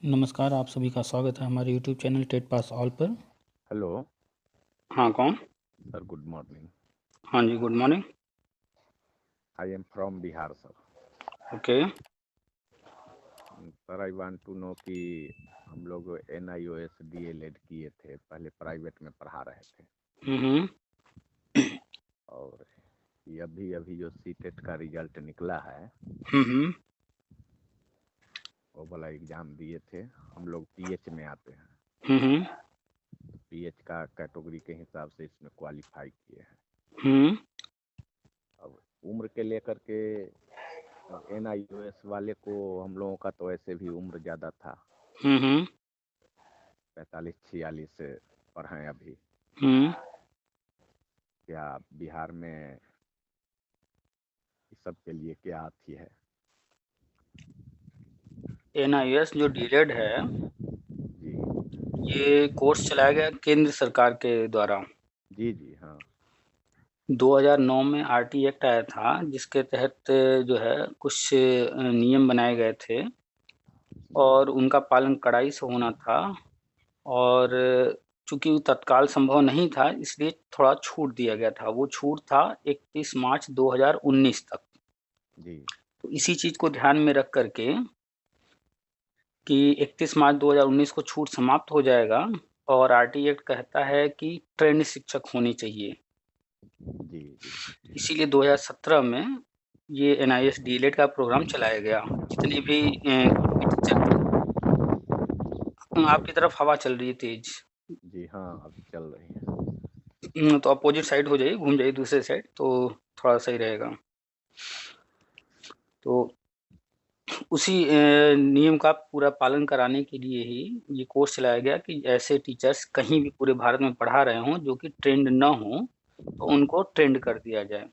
नमस्कार, आप सभी का स्वागत है हमारे YouTube channel TET pass all पर। हेलो हाँ, कौन? Sir, good morning. हाँ जी, good morning. I am from Bihar sir. Okay. Sir, I want to know कि हम लोग NIOS DLED किए थे, पहले प्राइवेट में पढ़ा रहे थे, हम्म। और ये अभी अभी जो सीटेट का रिजल्ट निकला है हम्म। वो वाला एग्ज़ाम दिए थे। हम लोग PH में आते हैं, हम्म। PH का कैटेगरी के हिसाब से इसमें क्वालिफाई किए हैं। हम्म। अब उम्र के लेकर के NIOS वाले को हम लोगों का तो ऐसे भी उम्र ज़्यादा था, हम्म। 45-46 पर हैं अभी। हम्म। क्या बिहार में इस सब के लिए क्या आती है? NIS जो डीलेड है, जी ये कोर्स चलाया गया केंद्र सरकार के द्वारा। जी जी हाँ 2009 में RT एक्ट आया था, जिसके तहत जो है कुछ नियम बनाए गए थे जी और उनका पालन कड़ाई से होना था। और चूंकि वो तत्काल संभव नहीं था, इसलिए थोड़ा छूट दिया गया था। वो छूट था 31 मार्च 2019 तक। जी तो इसी चीज को ध्यान में रख करके कि 31 मार्च 2019 को छूट समाप्त हो जाएगा और RT एक्ट कहता है कि ट्रेंड शिक्षक होने चाहिए। जी जी इसीलिए 2017 में ये NIS डीलेट का प्रोग्राम चलाया गया। जितने भी टीचर थे। आपकी तरफ हवा चल रही है तेज। जी हाँ, अभी चल रही है। तो अपोजिट साइड हो जाइए, घूम जाइए दूसरे साइड, तो थोड़ा सही रहेगा। तो उसी नियम का पूरा पालन कराने के लिए ही ये कोर्स चलाया गया कि ऐसे टीचर्स कहीं भी पूरे भारत में पढ़ा रहे हों जो कि ट्रेंड न हो, तो उनको ट्रेंड कर दिया जाए।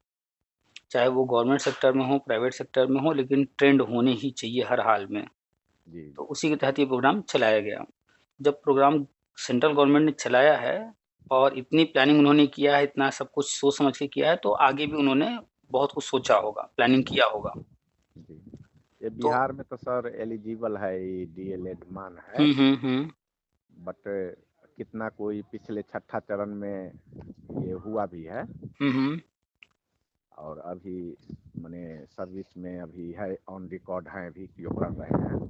चाहे वो गवर्नमेंट सेक्टर में हो, प्राइवेट सेक्टर में हो, लेकिन ट्रेंड होने ही चाहिए हर हाल में। जी तो जी उसी के तहत ये प्रोग्राम चलाया गया। जब प्रोग्राम सेंट्रल गवर्नमेंट ने चलाया है और इतनी प्लानिंग उन्होंने किया है, इतना सब कुछ सोच समझ के किया है, तो आगे भी उन्होंने बहुत कुछ सोचा होगा, प्लानिंग किया होगा। जी। ये तो बिहार में तो सर एलिजिबल है, ये DLED मान है, हम्म। बट कितना कोई पिछले छठा चरण में ये हुआ भी है, हम्म। और अभी मैंने सर्विस में अभी है, ऑन रिकॉर्ड है अभी जो कर रहे हैं।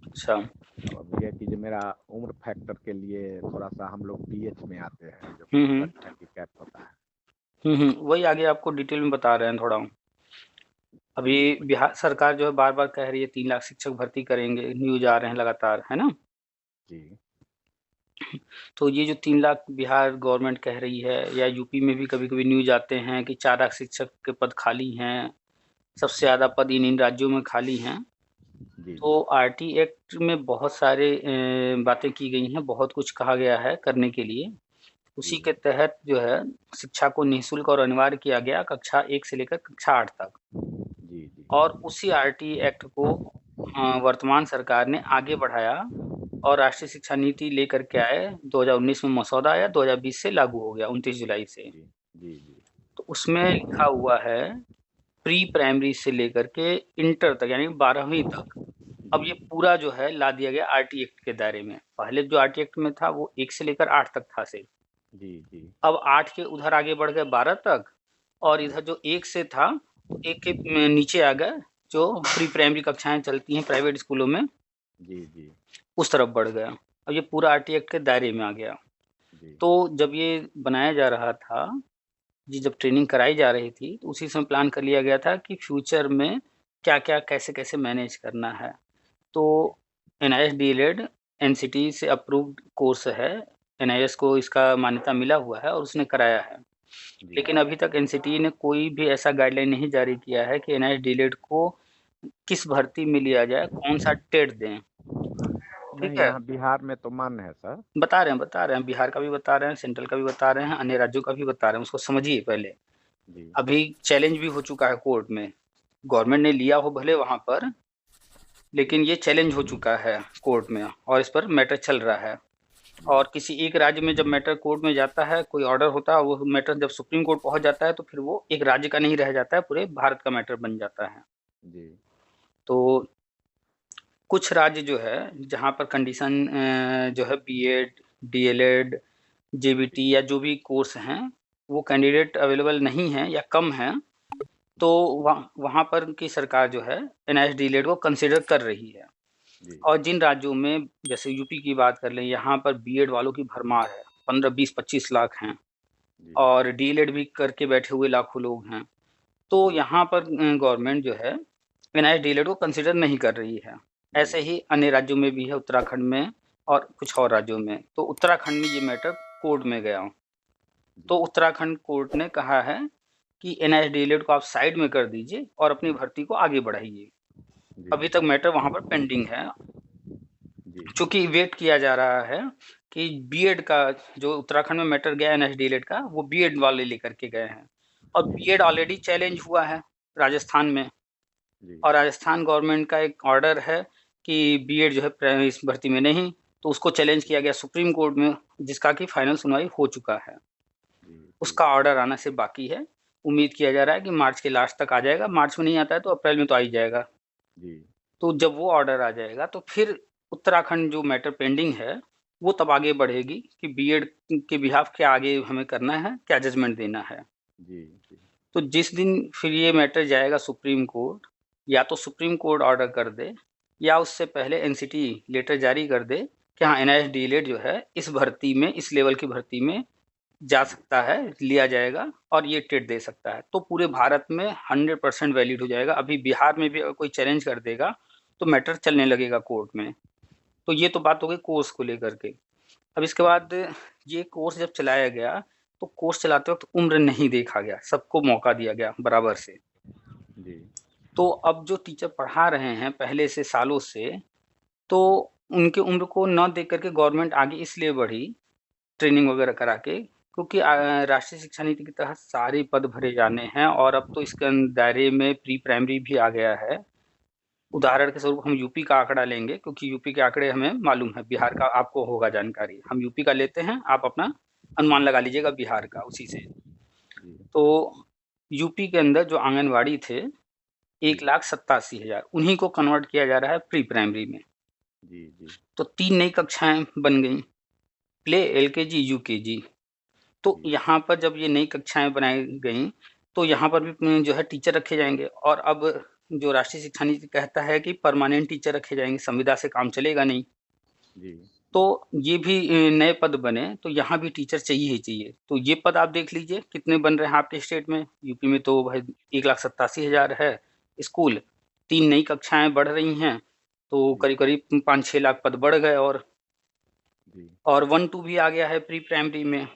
अच्छा। अब ये कि जो मेरा उम्र फैक्टर के लिए थोड़ा सा हम लोग PH में आते हैं, जो कि हम्म। बर्थ हैंडीकैप होता है। वही आगे आपको डिटेल में बता रहे हैं थोड़ा। अभी बिहार सरकार जो है बार बार कह रही है 3 लाख शिक्षक भर्ती करेंगे, न्यूज आ रहे हैं लगातार, है ना। जी तो ये जो 3 लाख बिहार गवर्नमेंट कह रही है, या यूपी में भी कभी कभी न्यूज आते हैं कि 4 लाख शिक्षक के पद खाली हैं। सबसे ज्यादा पद इन इन राज्यों में खाली हैं। जी तो RT एक्ट में बहुत सारे बातें की गई हैं, बहुत कुछ कहा गया है करने के लिए। जी उसी के तहत जो है शिक्षा को निःशुल्क और अनिवार्य किया गया, कक्षा 1 से लेकर कक्षा 8 तक। जी जी और उसी RT एक्ट को वर्तमान सरकार ने आगे बढ़ाया और राष्ट्रीय शिक्षा नीति लेकर के आए। 2019 में मसौदा आया, 2020 से लागू हो गया 29 जुलाई से। जी जी जी तो उसमें लिखा हुआ है प्री प्राइमरी से लेकर के इंटर तक, यानी 12वीं तक। अब जी ये पूरा जो है ला दिया गया RT एक्ट के दायरे में। पहले जो RT एक्ट में था वो 1 से लेकर 8 तक था सिर्फ। जी जी अब 8 के उधर आगे बढ़ गए 12 तक, और इधर जो 1 से था तो 1 के नीचे आ गए जो प्री प्राइमरी कक्षाएं चलती हैं प्राइवेट स्कूलों में, जी जी उस तरफ बढ़ गया। अब ये पूरा RT एक्ट के दायरे में आ गया। जी तो जब ये बनाया जा रहा था, जी जब ट्रेनिंग कराई जा रही थी, तो उसी समय प्लान कर लिया गया था कि फ्यूचर में क्या क्या कैसे कैसे मैनेज करना है। तो NIS DLED NCT से अप्रूव्ड कोर्स है। NIS को इसका मान्यता मिला हुआ है और उसने कराया है। जी लेकिन अभी तक NCT ने कोई भी ऐसा गाइडलाइन नहीं जारी किया है कि NIS DLED को किस भर्ती में लिया जाए, कौन सा टेट दें। ठीक नहीं, है। यहाँ बिहार में तो मान्य है सर। बता रहे हैं, बिहार का भी बता रहे हैं, सेंट्रल का भी बता रहे हैं, अन्य राज्यों का भी बता रहे हैं, उसको समझिए पहले। जी अभी चैलेंज भी हो चुका है कोर्ट में। गवर्नमेंट ने लिया हो भले वहां पर, लेकिन ये चैलेंज हो चुका है कोर्ट में और इस पर मैटर चल रहा है। जी और किसी एक राज्य में जब मैटर कोर्ट में जाता है, कोई ऑर्डर होता है, वो मैटर जब सुप्रीम कोर्ट पहुंच जाता है, तो फिर वो एक राज्य का नहीं रह जाता है, पूरे भारत का मैटर बन जाता है। जी तो कुछ राज्य जो है जहाँ पर कंडीशन जो है बीएड, डीएलएड, जेबीटी या जो भी कोर्स हैं वो कैंडिडेट अवेलेबल नहीं है या कम है, तो जी वहाँ पर की सरकार जो है एनआईएस डीएलएड को कंसिडर कर रही है। जी और जिन राज्यों में जैसे यूपी की बात कर लें, यहाँ पर बीएड वालों की भरमार है, 15, 20, 25 लाख हैं जी और डीएलएड भी करके बैठे हुए लाखों लोग हैं। तो जी यहाँ पर गवर्नमेंट जो है एनआईएस डीएलएड को कंसिडर नहीं कर रही है। जी ऐसे ही अन्य राज्यों में भी है, उत्तराखंड में और कुछ और राज्यों में। तो उत्तराखंड में ये मैटर कोर्ट में गया। तो जी उत्तराखंड कोर्ट ने कहा है कि एनआईएस डीएलएड को आप साइड में कर दीजिए और अपनी भर्ती को आगे बढ़ाइए। जी अभी तक मैटर वहाँ पर पेंडिंग है, जी चूँकि वेट किया जा रहा है कि बीएड का जो उत्तराखंड में मैटर गया एनआईएस डीएलएड का, वो बीएड वाले लेकर के गए हैं। और बीएड ऑलरेडी चैलेंज हुआ है राजस्थान में, जी और राजस्थान गवर्नमेंट का एक ऑर्डर है कि बीएड जो है इस भर्ती में नहीं, तो उसको चैलेंज किया गया सुप्रीम कोर्ट में, जिसका कि फाइनल सुनवाई हो चुका है। जी जी उसका ऑर्डर आना से बाकी है। उम्मीद किया जा रहा है कि मार्च के लास्ट तक आ जाएगा। मार्च में नहीं आता है तो अप्रैल में तो आ ही जाएगा। जी तो जब वो ऑर्डर आ जाएगा तो फिर उत्तराखंड जो मैटर पेंडिंग है वो तब आगे बढ़ेगी कि बीएड के बिहाफ क्या आगे हमें करना है, क्या जजमेंट देना है। जी जी तो जिस दिन फिर ये मैटर जाएगा सुप्रीम कोर्ट, या तो सुप्रीम कोर्ट ऑर्डर कर दे या उससे पहले एनसीटी लेटर जारी कर दे कि हाँ एनआईएस डीएलएड जो है इस भर्ती में, इस लेवल की भर्ती में जा सकता है, लिया जाएगा और ये टेट दे सकता है, तो पूरे भारत में 100% वैलिड हो जाएगा। अभी बिहार में भी अगर कोई चैलेंज कर देगा तो मैटर चलने लगेगा कोर्ट में। तो ये तो बात हो गई कोर्स को लेकर के। अब इसके बाद ये कोर्स जब चलाया गया तो कोर्स चलाते वक्त उम्र नहीं देखा गया, सबको मौका दिया गया बराबर से। जी तो अब जो टीचर पढ़ा रहे हैं पहले से सालों से, तो उनके उम्र को न देख करके गवर्नमेंट आगे इसलिए बढ़ी ट्रेनिंग वगैरह करा के, क्योंकि राष्ट्रीय शिक्षा नीति के तहत सारे पद भरे जाने हैं और अब तो इसके दायरे में प्री प्राइमरी भी आ गया है। जी उदाहरण के स्वरूप हम यूपी का आंकड़ा लेंगे, क्योंकि यूपी के आंकड़े हमें मालूम है, बिहार का आपको होगा जानकारी। हम यूपी का लेते हैं, आप अपना अनुमान लगा लीजिएगा बिहार का उसी से। जी तो यूपी के अंदर जो आंगनवाड़ी थे जी 1,87,000, उन्हीं को कन्वर्ट किया जा रहा है प्री प्राइमरी में। जी जी तो 3 नई कक्षाएं बन गई, प्ले, एलकेजी, यूकेजी। तो जी यहाँ पर जब ये नई कक्षाएं बनाई गई तो यहाँ पर भी जो है टीचर रखे जाएंगे। और अब जो राष्ट्रीय शिक्षा नीति कहता है कि परमानेंट टीचर रखे जाएंगे, संविदा से काम चलेगा नहीं। जी तो ये भी नए पद बने, तो यहाँ भी टीचर चाहिए ही चाहिए। तो ये पद आप देख लीजिए कितने बन रहे हैं आपके स्टेट में। यूपी में तो भाई 1,87,000 है स्कूल, 3 नई कक्षाएं बढ़ रही हैं, तो जी करीब करीब 5-6 लाख पद बढ़ गए। जी और 1-2 भी आ गया है प्री प्राइमरी में।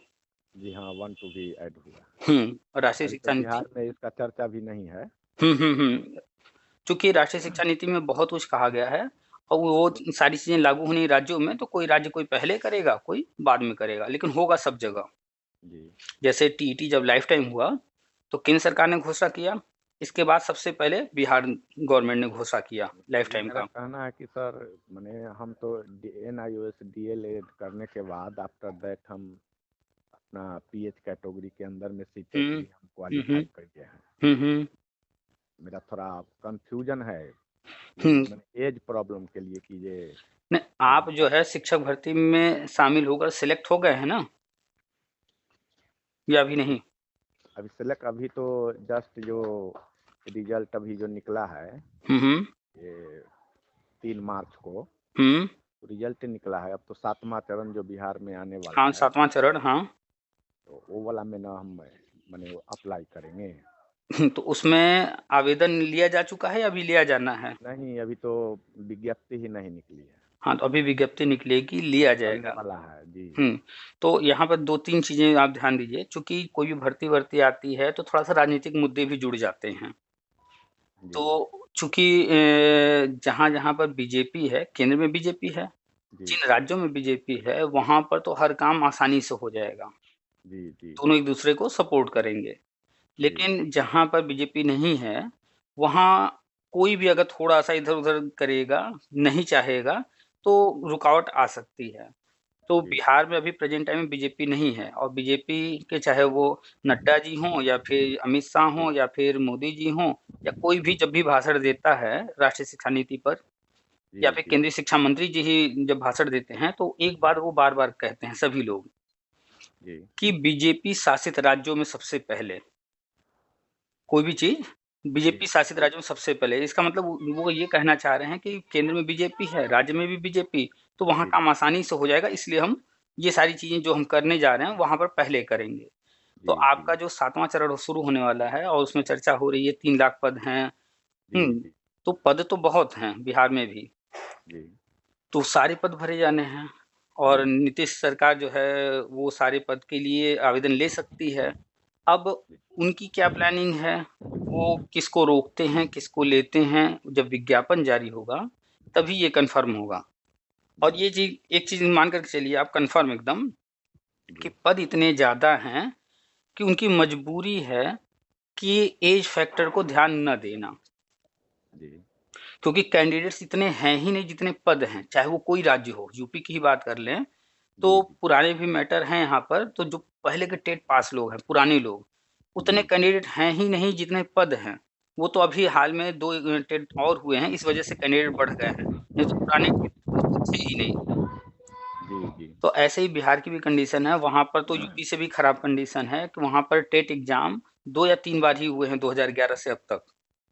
जी हाँ, 1-2 भी ऐड हुआ। और राष्ट्रीय अभी तो शिक्षा नीति। बिहार में इसका चर्चा भी नहीं है। चूंकि राष्ट्रीय शिक्षा नीति में बहुत कुछ कहा गया है और वो सारी चीजें लागू होनी राज्यों में, तो कोई राज्य कोई पहले करेगा, कोई बाद में करेगा, लेकिन होगा सब जगह। जी जैसे टीईटी जब लाइफ टाइम हुआ तो केंद्र सरकार ने घोषणा किया, इसके बाद सबसे पहले बिहार गवर्नमेंट ने घोषणा किया लाइफ टाइम मेरा का। कहना है कि सर, मैंने हम तो NIOS DL करने के बाद आफ्टर दैट हम अपना PH कैटेगरी के अंदर में सीटेट हम्म भी हम हम्म हम्म क्वालिफाई कर गए हैं। हम्म हम्म मेरा थोड़ा कंफ्यूजन है ये हम्म। मैंने एज प्रॉब्लम के लिए कि ये नहीं, आप जो है शिक्षक भर्ती में शामिल होकर सिलेक्ट हो गए हैं ना, या अभी नहीं? अभी सिलेक्ट, अभी तो जस्ट जो रिजल्ट अभी जो निकला है, हम्म ये 3 मार्च को हम्म। रिजल्ट निकला है। अब तो 7वां चरण जो बिहार में आने हाँ, वाला है, 7वां चरण, हाँ। तो वो वाला में ना हम मैंने वो अप्लाई करेंगे। तो उसमें आवेदन लिया जा चुका है या अभी लिया जाना है? नहीं, अभी तो विज्ञप्ति ही नहीं निकली है। हाँ, तो अभी विज्ञप्ति निकलेगी, लिया निकलने जाएगा। वाला है जी। तो यहाँ पर 2-3 चीज़ें आप ध्यान दीजिए, चूँकि कोई भी भर्ती-वर्ती आती है तो थोड़ा-सा राजनीतिक मुद्दे भी जुड़ जाते हैं। जी तो चूँकि जहाँ-जहाँ पर बीजेपी है, केंद्र में बीजेपी है, जी जिन राज्यों में बीजेपी है, वहाँ पर तो हर काम आसानी से हो जाएगा। जी जी दोनों एक-दूसरे को सपोर्ट करेंगे। जी लेकिन जहाँ पर बीजेपी नहीं है, वहाँ कोई भी अगर थोड़ा-सा इधर-उधर करेगा, नहीं चाहेगा, तो रुकावट आ सकती है। तो जी बिहार में अभी प्रेजेंट टाइम में बीजेपी नहीं है, और बीजेपी के चाहे वो नड्डा जी हों या फिर अमित शाह जी हों या फिर मोदी जी हों, या कोई भी जब भी भाषण देता है राष्ट्रीय शिक्षा नीति पर, या जी, फिर जी, केंद्रीय शिक्षा मंत्री जी ही जब भाषण देते हैं तो एक बात वो बार-बार कहते हैं सभी लोग जी, कि बीजेपी शासित राज्यों में सबसे पहले कोई भी चीज़ जी, बीजेपी शासित राज्यों में सबसे पहले, इसका मतलब वो ये कहना चाह रहे हैं कि केंद्र में बीजेपी है, राज्य में भी बीजेपी, तो वहाँ जी, काम आसानी से हो जाएगा, इसलिए हम ये सारी चीज़ें जो हम करने जा रहे हैं, वहाँ पर पहले करेंगे। तो जी, जी, आपका जो 7वां चरण शुरू होने वाला है और उसमें चर्चा हो रही है 3 लाख पद हैं, जी, हुँ, जी, तो पद तो बहुत हैं बिहार में भी, जी, तो सारे पद भरे जाने हैं और जी, नीतीश सरकार जो है, वो सारे पद के लिए आवेदन ले सकती है। अब जी, उनकी क्या प्लानिंग है, वो किसको रोकते हैं, किसको लेते हैं, जब विज्ञापन जारी होगा, तभी ये कन्फर्म होगा। और जी, ये चीज़ एक चीज़ मान कर के चलिए आप कन्फर्म एकदम कि जी, पद इतने ज़्यादा हैं कि उनकी मजबूरी है कि ऐज फैक्टर को ध्यान न देना। जी, क्योंकि कैंडिडेट्स इतने हैं ही नहीं जितने पद हैं, चाहे वो कोई राज्य हो, यूपी की ही बात कर लें, जी, तो पुराने भी मैटर हैं यहाँ पर, तो जो पहले के टेट पास लोग हैं, पुराने लोग, उतने जी, कैंडिडेट हैं ही नहीं जितने पद हैं। वो तो अभी हाल में 2 टेट और हुए हैं, इस वजह से कैंडिडेट बढ़ गए हैं, नहीं तो पुराने टेट तो थे ही नहीं। जी, जी, तो ऐसे ही बिहार की भी कंडीशन है, वहाँ पर तो यूपी से भी खराब कंडीशन है कि वहाँ पर टेट एग्ज़ाम 2 या 3 बार ही हुए हैं 2011 से अब तक।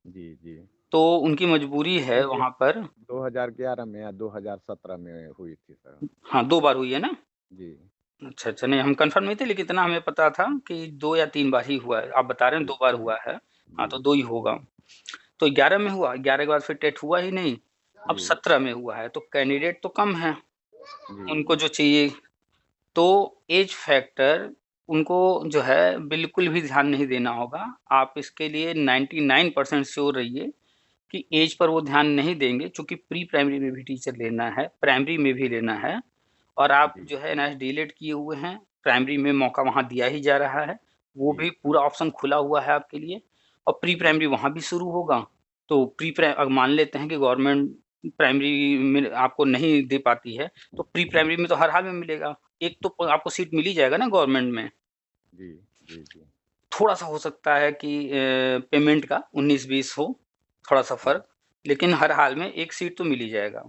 जी, जी। तो उनकी मजबूरी है नहीं, वहाँ पर। 2011 में या 2017 में हुई थी सर। हाँ, 2 बार हुई है ना? जी, अच्छा, अच्छा, नहीं हम कन्फर्म नहीं थे लेकिन इतना हमें पता था कि 2 या 3 बार ही हुआ है। आप बता रहे हैं जी, 2 बार हुआ है। हाँ, जी, तो 2 ही होगा। तो 11 में हुआ, 11 के बाद फिर टेट हुआ ही नहीं। अब जी, 17 में हुआ है, तो कैंडिडेट तो कम हैं, जी, उनको जी, जो चाहिए। तो ऐज फैक्टर उनको जो है बिल्कुल भी ध्यान नहीं देना होगा। आप इसके लिए 99% श्योर रहिए कि ऐज पर वो ध्यान नहीं देंगे चूँकि प्री प्राइमरी में भी टीचर लेना है, प्राइमरी में भी लेना है और आप जी, जो है एनआईएस डीएलएड किए हुए हैं, प्राइमरी में मौका वहाँ दिया ही जा रहा है, वो जी, भी पूरा ऑप्शन खुला हुआ है आपके लिए और प्री जी, प्राइमरी वहाँ भी शुरू होगा। तो मान लेते हैं कि गवर्नमेंट प्राइमरी में आपको नहीं दे पाती है, तो प्री प्राइमरी में तो हर हाल में मिलेगा। एक तो आपको सीट मिल ही जाएगा ना गवर्नमेंट में। जी, जी, जी, थोड़ा-सा हो सकता है कि पेमेंट का 19-20 हो, थोड़ा-सा जी, फ़र्क, लेकिन हर हाल में 1 सीट तो मिल ही जाएगा।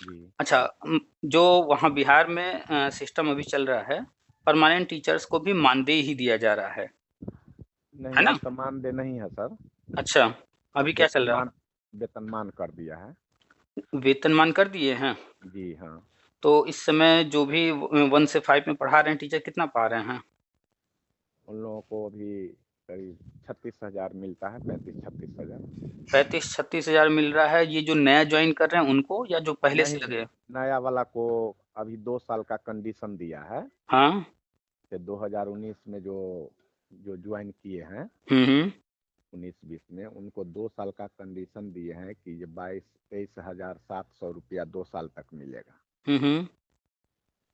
जी। अच्छा जो वहाँ बिहार में सिस्टम अभी चल रहा है, परमानेंट टीचर्स को भी मानदेय ही दिया जा रहा है नहीं, ना? अब तो मानदेय नहीं है सर। अच्छा, अभी अब क्या चल रहा? वेतनमान कर दिया है। वेतनमान कर दिए हैं, जी, हाँ। तो इस समय जो भी 1 से 5 में पढ़ा रहे हैं टीचर कितना पा रहे हैं? उन लोगों को अभी करीब 36,000 मिलता है, 35-36,000। 35-36 हज़ार मिल रहा है, ये जो नया जॉइन कर रहे हैं उनको या जो पहले से नहीं, लगे? नया वाला को अभी 2 साल का कंडीशन दिया है हाँ? कि 2019 में जो जो ज्वाइन किए हैं हुँ, हुँ। 19-20 में, उनको 2 साल का कंडीशन दिए हैं कि ये 22-23,700 रुपया 2 साल तक मिलेगा। हुँ, हुँ।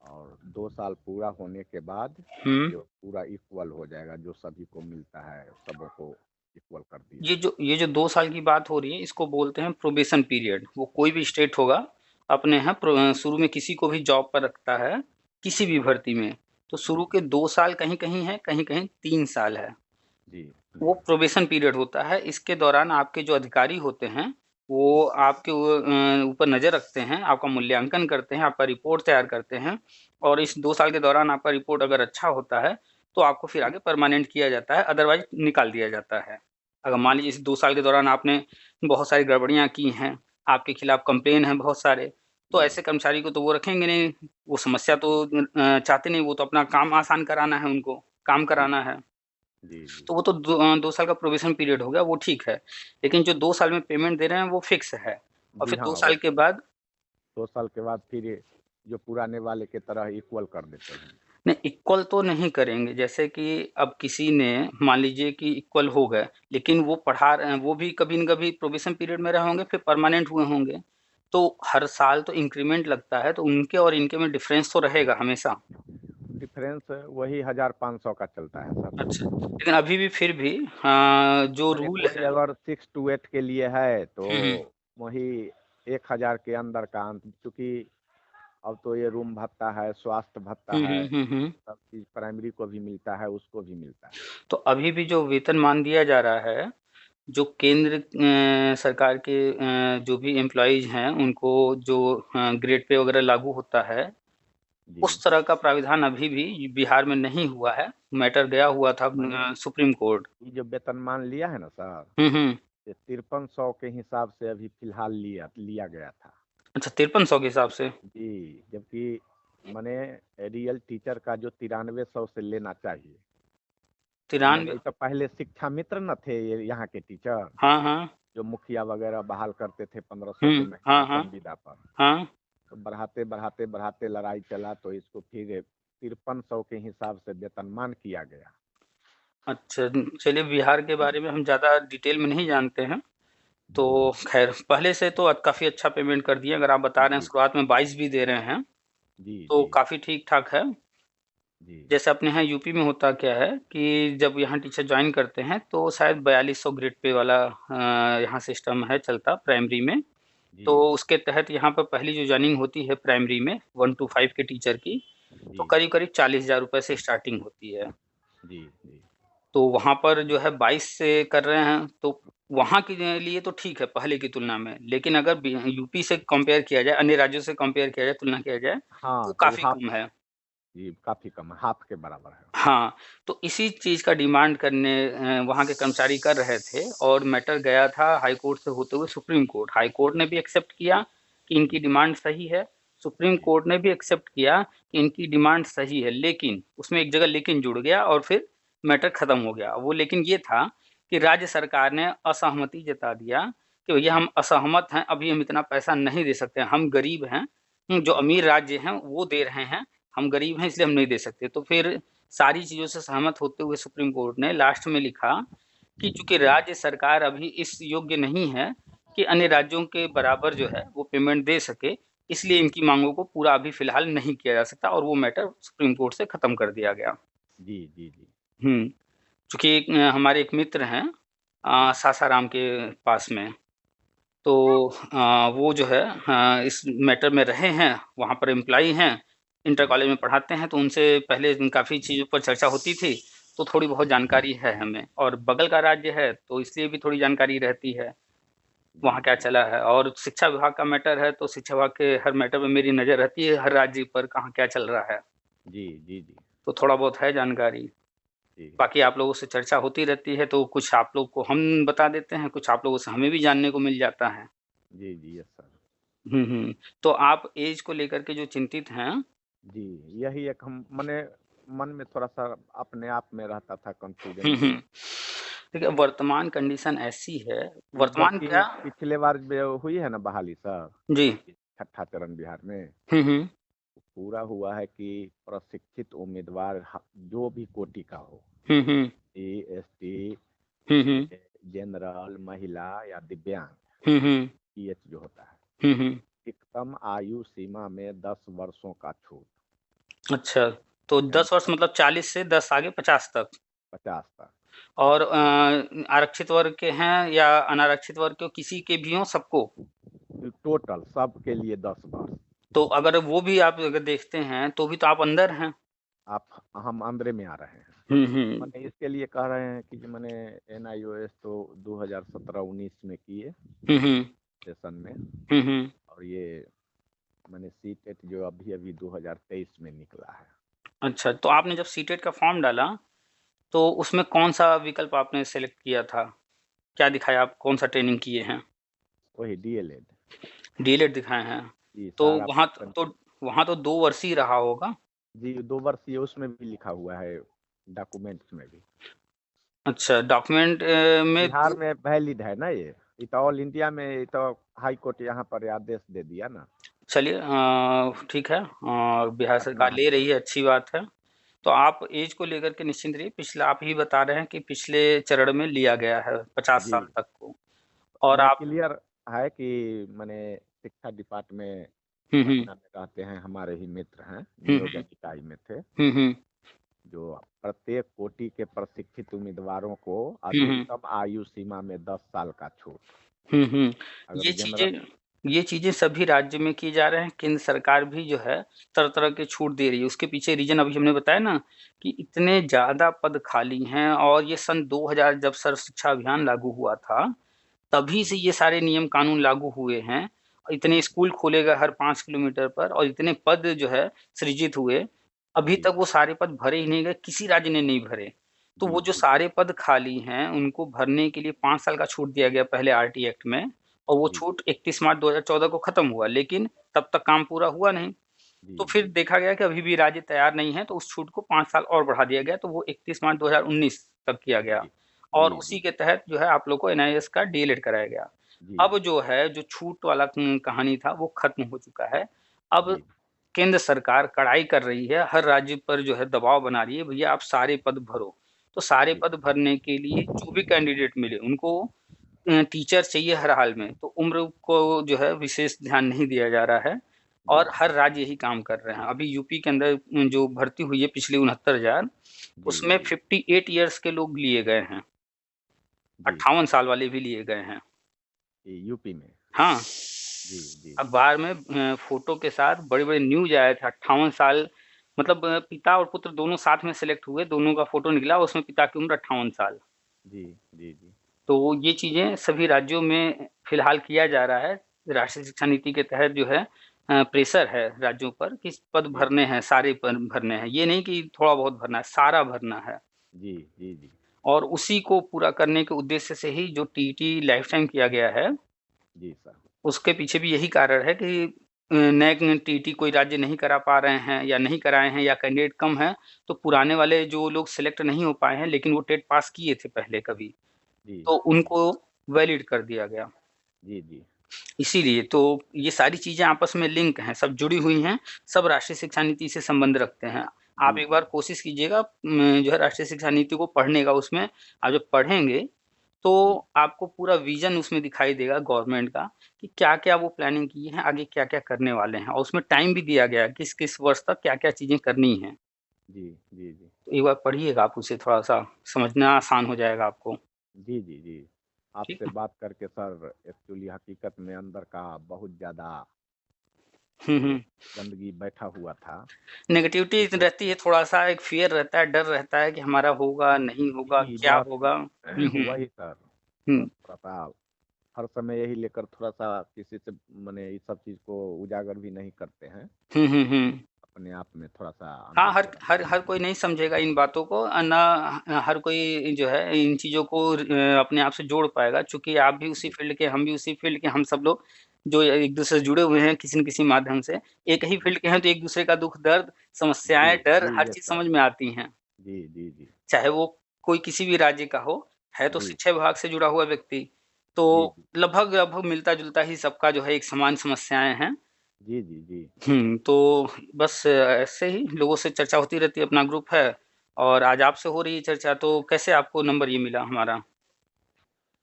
और 2 साल पूरा होने के बाद हुँ। जो पूरा इक्वल हो जाएगा, जो सभी को मिलता है, सबों को इक्वल कर दिया है। ये जो 2 साल की बात हो रही है इसको बोलते हैं प्रोबेशन पीरियड। वो कोई भी स्टेट होगा अपने यहाँ शुरू में किसी को भी जॉब पर रखता है, किसी भी भर्ती में, तो शुरू जी, के 2 साल कहीं-कहीं है, कहीं-कहीं 3 साल है। जी, वो जी, प्रोबेशन पीरियड होता है, इसके दौरान आपके जो अधिकारी होते हैं, वो आपके ऊपर नज़र रखते हैं, आपका मूल्यांकन करते हैं, आपका रिपोर्ट तैयार करते हैं और इस 2 साल के दौरान आपका रिपोर्ट अगर अच्छा होता है, तो आपको फिर जी, आगे परमानेंट किया जाता है, अदरवाइज़ निकाल दिया जाता है। अगर मान जी, लीजिए इस 2 साल के दौरान आपने बहुत सारी गड़बड़ियाँ की हैं, आपके खिलाफ कंप्लेन हैं बहुत सारे, तो जी, ऐसे कर्मचारी को तो वो रखेंगे नहीं, वो समस्या तो जी, चाहते नहीं, वो तो अपना काम आसान कराना है उनको, काम जी, कराना है। जी, जी, तो वो तो 2 साल का प्रोबेशन पीरियड हो गया, वो ठीक है। लेकिन जो 2 साल में पेमेंट दे रहे हैं, वो फिक्स है और जी, फिर 2 हाँ, साल वो के बाद 2 साल के बाद फिर ये जो पुराने वाले की तरह इक्वल कर देते हैं। नहीं, इक्वल तो नहीं करेंगे। जैसे कि अब किसी ने मान लीजिए कि इक्वल हो गए, लेकिन वो पढ़ा रहे हैं, वो भी कभी न कभी प्रोबेशन पीरियड में रहे होंगे, फिर परमानेंट हुए होंगे। तो हर साल तो इंक्रीमेंट लगता है, तो उनके और इनके में डिफ़रेंस तो रहेगा हमेशा। डिफरेंस वही 1,500 का चलता है अच्छा, सर। लेकिन अभी भी फिर भी जो माने रूल कोई है। अगर 6 टू 8 के लिए है तो हुँ, हुँ। वही 1,000 के अंदर का चूँकि अब तो ये रूम भत्ता है, स्वास्थ्य भत्ता हुँ, है, हुँ, हुँ, हुँ। सब चीज़ प्राइमरी को भी मिलता है, उसको भी मिलता है। तो अभी भी जो वेतनमान दिया जा रहा है जो केंद्र सरकार के जो भी एम्प्लॉइज हैं उनको जो ग्रेड पे वगैरह लागू होता है, जी। उस तरह का प्राविधान अभी भी बिहार में नहीं हुआ है। मैटर गया हुआ था माने सुप्रीम कोर्ट। ये जो वेतनमान लिया है ना सर, हम्म। ये 5300 के हिसाब से अभी फिलहाल लिया लिया गया था। अच्छा, 5300 के हिसाब से। जी, जबकि माने रियल टीचर का जो 9300 से लेना चाहिए। तिरानवे। माने तो पहले शिक्षा मित्र न थे ये यहाँ के टीचर, हाँ हाँ। जो मुखिया वगैरह बहाल करते थे 1500 के महीने हाँ हाँ। संविदा पर। हाँ। तो बढ़ाते बढ़ाते बढ़ाते लड़ाई चला तो इसको फिर 5300 के हिसाब से वेतनमान किया गया। अच्छा, चलिए बिहार के बारे में हम ज़्यादा डिटेल में नहीं जानते हैं। तो जी खैर, पहले से तो काफ़ी अच्छा पेमेंट कर दिए। अगर आप बता रहे हैं जी शुरुआत में 22 भी दे रहे हैं, जी तो जी काफ़ी ठीक ठाक है। जी जैसे अपने यहाँ यूपी में होता क्या है कि जब यहाँ टीचर ज्वाइन करते हैं तो शायद 4200 ग्रेड पे वाला यहाँ सिस्टम है चलता प्राइमरी में। जी तो जी उसके तहत यहाँ पर पहली जो ज्वाइनिंग होती है प्राइमरी में 1 to 5 के टीचर की, तो जी करीब करीब 40,000 रुपये से स्टार्टिंग होती है। जी जी तो वहाँ पर जो है 22 से कर रहे हैं, तो वहाँ के लिए तो ठीक है पहले की तुलना में। लेकिन अगर यूपी से कंपेयर किया जाए, अन्य राज्यों से कंपेयर किया जाए, तुलना किया जाए, हाँ तो तो काफ़ी हाफ, कम है। जी काफ़ी कम है, हाफ के बराबर है। हाँ, तो इसी चीज़ का डिमांड करने वहाँ के कर्मचारी कर रहे थे, और मैटर गया था हाई कोर्ट से होते हुए सुप्रीम कोर्ट। हाई कोर्ट ने भी एक्सेप्ट किया कि इनकी जी डिमांड सही है। सुप्रीम जी कोर्ट ने भी एक्सेप्ट किया कि इनकी डिमांड सही है, लेकिन उसमें एक जगह लेकिन जुड़ गया और फिर मैटर खत्म हो गया। वो लेकिन ये था कि राज्य सरकार ने असहमति जता दिया कि भैया हम असहमत हैं, अभी हम इतना पैसा नहीं दे सकते, हम गरीब हैं। जो जी अमीर राज्य हैं वो दे रहे हैं, हम गरीब हैं इसलिए हम नहीं दे सकते। तो फिर सारी चीज़ों से सहमत होते हुए सुप्रीम कोर्ट ने लास्ट में लिखा कि चूंकि जी राज्य सरकार अभी इस योग्य नहीं है कि अन्य राज्यों के बराबर जो है वो पेमेंट दे सके, इसलिए इनकी मांगों को पूरा अभी फिलहाल नहीं किया जा सकता, और वो मैटर सुप्रीम कोर्ट से खत्म कर दिया गया। जी जी जी चूंकि हमारे एक मित्र हैं जी सासाराम के पास में, तो वो जो है इस मैटर में रहे हैं, वहाँ पर एम्प्लॉई हैं, इंटर जी कॉलेज में पढ़ाते हैं, तो उनसे पहले काफ़ी चीज़ों पर चर्चा होती थी, तो थोड़ी बहुत जानकारी है हमें। और बगल का राज्य है तो इसलिए भी थोड़ी जानकारी रहती है जी वहाँ क्या जी चला है। और शिक्षा विभाग का मैटर है तो शिक्षा विभाग के हर मैटर में मेरी नज़र रहती है, हर राज्य पर कहाँ क्या चल रहा है, जी जी जी तो थोड़ा बहुत है जानकारी। जी बाकी आप लोगों से चर्चा होती रहती है, तो कुछ आप लोग को हम बता देते हैं, कुछ आप लोगों से हमें भी जानने को मिल जाता है। जी जी, यस सर। तो आप एज को लेकर के जो चिंतित हैं। जी, यही एक हम मने मन में थोड़ा-सा अपने आप में रहता था कन्फ्यूजन हुँ, कि हुँ। देखिए, वर्तमान कंडीशन ऐसी है, वर्तमान जबकि क्या। पिछले बार जो हुई है ना बहाली सर, जी। छठा चरण बिहार में, हुँ। पूरा हुआ है कि प्रशिक्षित उम्मीदवार जो भी कोटि का हो, हुँ, हुँ। एसटी, हुँ, ये हुँ। जनरल, महिला या दिव्यांग, हुँ, हुँ। पीएच जो होता है, हुँ, हुँ। अधिकतम आयु सीमा में 10 वर्षों का छूट, अच्छा, तो यानी 10 वर्ष मतलब 40 से 10 आगे 50 तक। 50 तक। और आरक्षित वर्ग के हैं या अनारक्षित वर्ग के, किसी के भी हों, सबको? टोटल सबके लिए 10 वर्ष। तो अगर वो भी आप अगर देखते हैं, तो भी तो आप अंदर हैं। आप हम अंदर में आ रहे हैं। हुँ। मैंने इसके लिए कह रहे हैं कि मैंने एनआईओएस तो 2017-19 में किए हुँ, हुँ। सेशन में, हुँ, हुँ। और ये मैंने सीटेट जो अभी अभी 2023 में निकला है। अच्छा, तो आपने जब सीटेट का फॉर्म डाला, तो उसमें कौन-सा विकल्प आपने सेलेक्ट किया था? क्या दिखाया, आप कौन-सा ट्रेनिंग किए हैं? वही डीएलएड। डीएलएड दिखाए हैं। जी तो सारा वहाँ पोर्शन। तो वहाँ तो 2 वर्षीय रहा होगा? जी 2 वर्षीय उसमें भी लिखा हुआ है, डॉक्यूमेंट्स में भी। अच्छा, डॉक्यूमेंट में बिहार 2। में वैलिड है ना ये तो ऑल इंडिया में, ये तो हाई कोर्ट यहाँ पर आदेश दे दिया ना, चलिए ठीक है, बिहार पटना सरकार हाई ले रही कोर्ट। है, अच्छी बात है। तो आप ऐज को लेकर के निश्चिंत रहिए, पिछला आप ही बता रहे हैं कि पिछले चरण में लिया गया है 50 जी साल तक को। और मैंने आप। क्लियर है कि मैंने शिक्षा डिपार्टमेंट हुँ, हुँ। पटना में रहते हैं, हमारे ही मित्र हैं, हुँ, नियोजन हुँ। इकाई में थे, हुँ, हुँ। जो प्रत्येक कोटि के प्रशिक्षित उम्मीदवारों को हुँ, हुँ। अधिकतम आयु सीमा में 10 साल का छूट। हुँ, हुँ। अगर ये जनरल, चीज़ें ये चीज़ें सभी राज्य में किए जा रहे हैं, केंद्र सरकार भी जो है तरह-तरह के छूट दे रही है। उसके पीछे रीज़न अभी हमने बताया ना कि इतने ज़्यादा पद खाली हैं और ये सन 2000 जब सर्व शिक्षा अभियान लागू हुआ था, तभी से जी ये सारे नियम कानून लागू हुए हैं। इतने जी स्कूल खोले गए हर 5 किलोमीटर पर और इतने पद जो है सृजित हुए। अभी जी तक वो सारे पद भरे ही नहीं गए, किसी राज्य ने नहीं भरे। तो जी वो जो जी सारे पद खाली हैं, उनको भरने के लिए 5 साल का छूट दिया गया पहले आरटी एक्ट में और वो जी छूट 31 मार्च 2014 को खत्म हुआ, लेकिन तब तक काम पूरा हुआ नहीं। जी तो जी फिर देखा गया कि अभी भी राज्य तैयार नहीं है, तो उस छूट को 5 साल और बढ़ा दिया गया, तो वो 31 मार्च 2019 तक किया गया जी और जी उसी जी के तहत जो है आप लोग को एनआईएएस का डीएलएड कराया गया। जी अब जो है, जो छूट वाला कहानी था, वो खत्म हो चुका है। अब जी केंद्र सरकार कड़ाई कर रही है, हर राज्य पर जो है दबाव बना रही है, भैया आप सारे पद भरो। तो सारे जी पद भरने के लिए जो भी कैंडिडेट मिले, उनको टीचर चाहिए हर हाल में, तो उम्र को जो है विशेष ध्यान नहीं दिया जा रहा है जी और हर राज्य यही काम कर रहे हैं। अभी यूपी के अंदर जो भर्ती हुई है पिछली 69,000, जी उसमें जी 58 इयर्स के लोग लिए गए हैं, जी 58 साल वाले भी लिए गए हैं। यूपी में। हाँ, जी जी अखबार में फ़ोटो के साथ बड़े-बड़े न्यूज़ आए थे, 58 साल मतलब पिता और पुत्र दोनों साथ में सेलेक्ट हुए, दोनों का फ़ोटो निकला, उसमें पिता की उम्र 58 साल। जी जी जी तो ये चीज़ें सभी राज्यों में फ़िलहाल किया जा रहा है। राष्ट्रीय शिक्षा नीति के तहत जो है प्रेशर है राज्यों पर कि पद जी भरने हैं, सारे पद भरने हैं। ये नहीं कि थोड़ा बहुत भरना है, सारा भरना है। जी जी जी और उसी को पूरा करने के उद्देश्य से ही जो टीईटी लाइफ़ टाइम किया गया है, जी सर। उसके पीछे भी यही कारण है कि नए टीईटी कोई राज्य नहीं करा पा रहे हैं या नहीं कराए हैं या कैंडिडेट कम हैं, तो पुराने वाले जो लोग सेलेक्ट नहीं हो पाए हैं, लेकिन वो टेट पास किए थे पहले कभी, जी तो जी उनको वैलिड कर दिया गया। जी जी इसीलिए तो ये सारी चीज़ें आपस में लिंक हैं, सब जुड़ी हुई हैं, सब राष्ट्रीय शिक्षा नीति से संबंध रखते हैं। आप जी एक जी बार कोशिश कीजिएगा जो है राष्ट्रीय शिक्षा नीति को पढ़ने का उसमें आप जब पढ़ेंगे, जी तो आपको पूरा विज़न उसमें दिखाई देगा गवर्नमेंट का कि क्या-क्या वो प्लानिंग किए हैं, आगे क्या-क्या करने वाले हैं और उसमें टाइम भी दिया गया है, किस-किस वर्ष तक क्या-क्या चीज़ें करनी हैं। जी जी जी तो एक बार पढ़िएगा आप उसे थोड़ा-सा समझना आसान हो जाएगा आपको। जी जी जी ठीक आपसे है? बात करके सर एक्चुअली हकीकत में अंदर का बहुत ज़्यादा हुँ, जो हुँ। गंदगी बैठा हुआ था नेगेटिविटी उसको। रहती है, थोड़ा-सा एक फ़ियर रहता है, डर रहता है कि हमारा होगा, नहीं होगा, जी क्या बस होगा? हुँ, हुँ, वही सर, हुँ। बस थोड़ा सा हर समय यही लेकर थोड़ा सा किसी से मैंने इस सब चीज़ को उजागर भी नहीं करते हैं। हुँ, हुँ, हुँ। अपने आप में थोड़ा सा हाँ, अंदर हर से हर हर कोई नहीं समझेगा इन बातों को ना हर कोई जो है इन चीज़ों को अपने आप से जोड़ पाएगा चूँकि आप भी उसी जी फ़ील्ड के, हम भी उसी फ़ील्ड के, हम सब लोग जो एक-दूसरे से जुड़े हुए हैं किसी न किसी माध्यम से, एक ही जी फ़ील्ड के हैं तो एक-दूसरे का दुःख-दर्द, जी समस्याएँ, डर जी हर यस चीज़ सर। समझ में आती हैं। जी जी जी चाहे वो कोई किसी भी राज्य का हो, है तो जी शिक्षा विभाग से जुड़ा हुआ व्यक्ति, जी तो जी लगभग-लगभग मिलता-जुलता ही सबका जो है एक समान समस्याएँ हैं। जी जी जी तो बस ऐसे ही लोगों से चर्चा होती रहती है, अपना ग्रुप है और आज आपसे हो रही है चर्चा, तो कैसे आपको नंबर ये मिला हमारा?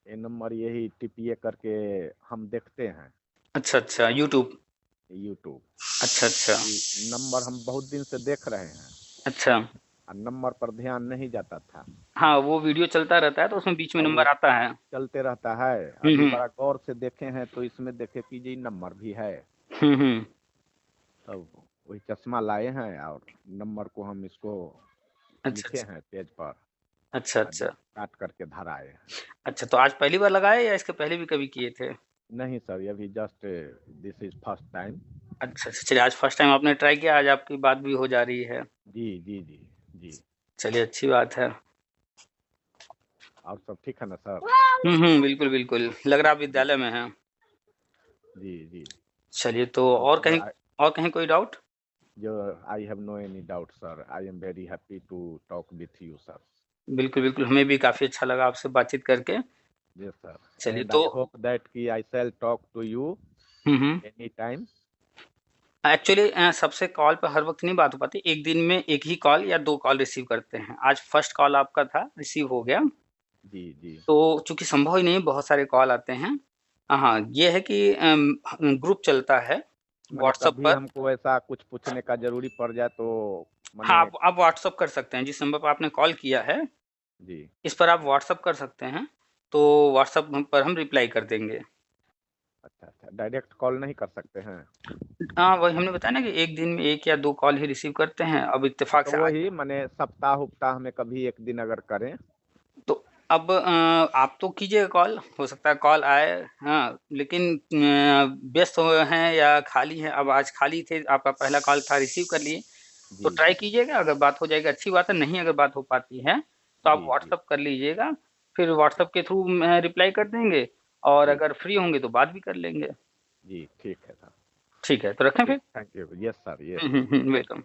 ये नंबर यही टिपिए करके हम देखते हैं अच्छा, अच्छा, यूट्यूब। यूट्यूब। अच्छा, अच्छा। ये नंबर हम बहुत दिन से देख रहे हैं अच्छा। और नंबर पर ध्यान नहीं जाता था। हाँ, वो वीडियो चलता रहता है तो उसमें बीच में अब वो नंबर आता है। चलते रहता है, हुँ, अभी हुँ। बड़ा गौर से देखे हैं तो इसमें देखे कि जी नंबर भी है। हुँ, हुँ। तब वही चश्मा लाए हैं और नंबर को हम इसको अच्छा, लिखे अच्छा। हैं पेज पर अच्छा, और जब अच्छा। काट करके धर आए हैं। अच्छा, तो आज पहली बार लगाए या इसके पहले भी कभी किए थे? नहीं सर, ये भी just this is first time. अच्छा, अच्छा, चलिए आज फर्स्ट टाइम आपने ट्राई किया, आज आपकी बात भी हो जा रही है। जी जी जी जी। चलिए अच्छी बात है। और सब ठीक है ना सर? हुँ, हुँ, बिल्कुल, बिल्कुल। लग रहा है आप जी विद्यालय में हैं। जी जी। चलिए तो तो सर और कहीं कोई डाउट? जो I have no any doubt sir, I am very happy to talk with you sir. बिल्कुल, बिल्कुल, हमें भी काफ़ी अच्छा लगा आपसे बातचीत करके। यस सर, चलिए एंड तो आई होप दैट कि I shall talk to you hmm, hmm. Any time. Actually सबसे कॉल पे हर वक़्त नहीं बात हो पाती। 1 दिन में 1 ही कॉल या 2 कॉल रिसीव करते हैं। आज फर्स्ट कॉल आपका था, रिसीव हो गया। जी जी। तो चूँकि संभव ही नहीं है, बहुत सारे कॉल आते हैं। हाँ, ये है कि ग्रुप चलता है मैंने व्हाट्सएप कभी पर। हमको ऐसा कुछ पूछने का जरूरी पड़ जाए तो हाँ, मैंने। आप व्हाट्सएप कर सकते हैं। जिस नंबर पर आपने कॉल किया है, जी इस पर आप व्हाट्सएप कर सकते हैं। तो व्हाट्सएप हम पर हम रिप्लाई कर देंगे। अच्छा अच्छा, डायरेक्ट कॉल नहीं कर सकते हैं? हाँ, वही हमने बताया ना कि एक दिन में 1 या 2 कॉल ही रिसीव करते हैं। अब इत्तेफाक तो से आज वही मैंने सप्ताह उपताह में कभी एक दिन अगर करें। तो अब आप तो कीजिएगा कॉल, हो सकता है कॉल आए, हाँ, लेकिन व्यस्त हो हैं या खाली हैं। अब आज खाली थे, आपका पहला कॉल था, रिसीव कर लिए, तो जी ट्राई जी कीजिएगा, अगर बात हो जाएगी अच्छी बात है, नहीं अगर बात हो पाती है तो आप जी जी व्हाट्सअप कर लीजिएगा, फिर व्हाट्सअप के थ्रू रिप्लाई कर देंगे, और जी अगर फ्री होंगे तो बात भी कर लेंगे। जी, ठीक है सर। ठीक है, तो रखें ठीक, फिर? Thank you. Yes sir, yes. Welcome.